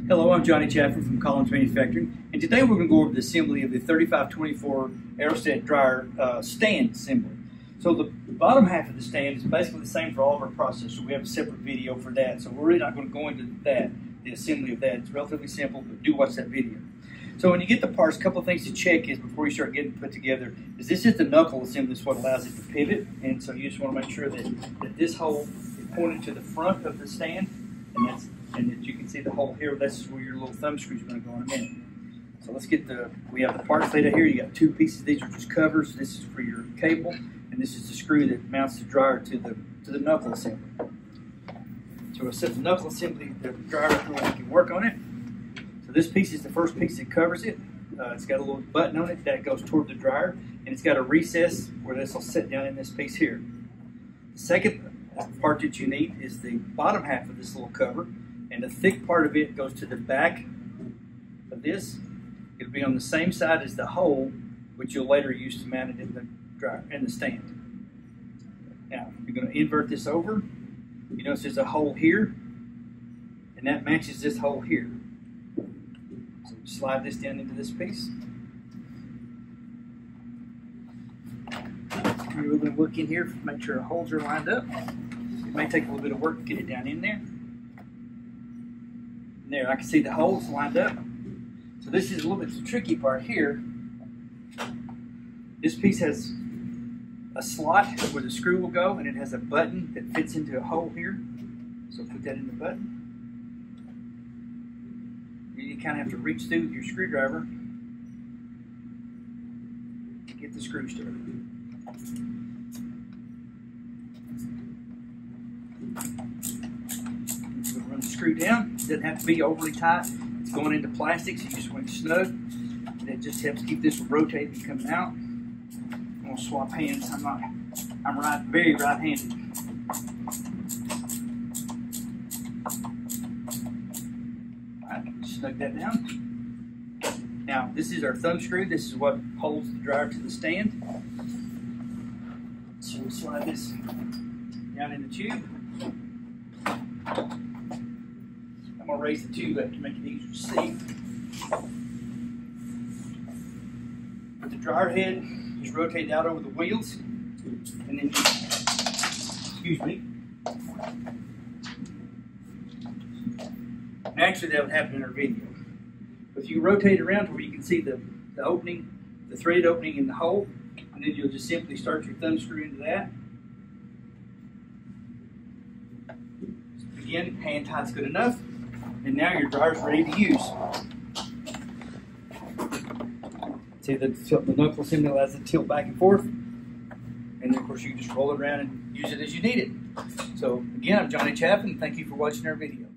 Hello, I'm Johnny Chaffin from Collins Manufacturing, and today we're going to go over the assembly of the 3524 Aristette dryer stand assembly. So the bottom half of the stand is basically the same for all of our processes. So we have a separate video for that, so we're really not going to go into that, the assembly of that. It's relatively simple, but do watch that video. So when you get the parts, a couple of things to check is before you start getting put together is this is the knuckle assembly. This is what allows it to pivot, and so you just want to make sure that this hole is pointed to the front of the stand, and that you can see the hole here. This is where your little thumb screw is going to go in a minute. So let's get we have the parts laid out here. You got two pieces. These are just covers. This is for your cable, and this is the screw that mounts the dryer to the knuckle assembly. So we'll set the knuckle assembly, the dryer up, and we can work on it. So this piece is the first piece that covers it. It's got a little button on it that goes toward the dryer, and it's got a recess where this will sit down in this piece here. The second part that you need is the bottom half of this little cover, and the thick part of it goes to the back of this. It'll be on the same side as the hole, which you'll later use to mount it in the dryer in the stand. Now you're going to invert this over. You notice there's a hole here, and that matches this hole here. So slide this down into this piece. We're going to look in here, make sure the holes are lined up. It may take a little bit of work to get it down in there. And there, I can see the holes lined up. So this is a little bit the tricky part here. This piece has a slot where the screw will go, and it has a button that fits into a hole here. So put that in the button. You kind of have to reach through with your screwdriver to get the screw started. So run the screw down. It doesn't have to be overly tight. It's going into plastic, so you just want it snug. That just helps keep this from rotating and coming out. I'm gonna swap hands. I'm very right-handed. Snug that down. Now, this is our thumb screw. This is what holds the dryer to the stand. So we'll slide this down in the tube. I'm going to raise the tube up to make it easier to see. But the dryer head is rotated out over the wheels, and then excuse me. Actually, that would happen in our video. But if you rotate around to where you can see the opening, the thread opening in the hole, and then you'll just simply start your thumb screw into that. Again, hand tight's good enough, and now your dryer's ready to use. See the knuckle assembly allows it to tilt back and forth, and then of course you can just roll it around and use it as you need it. So again, I'm Johnny Chaffin. Thank you for watching our video.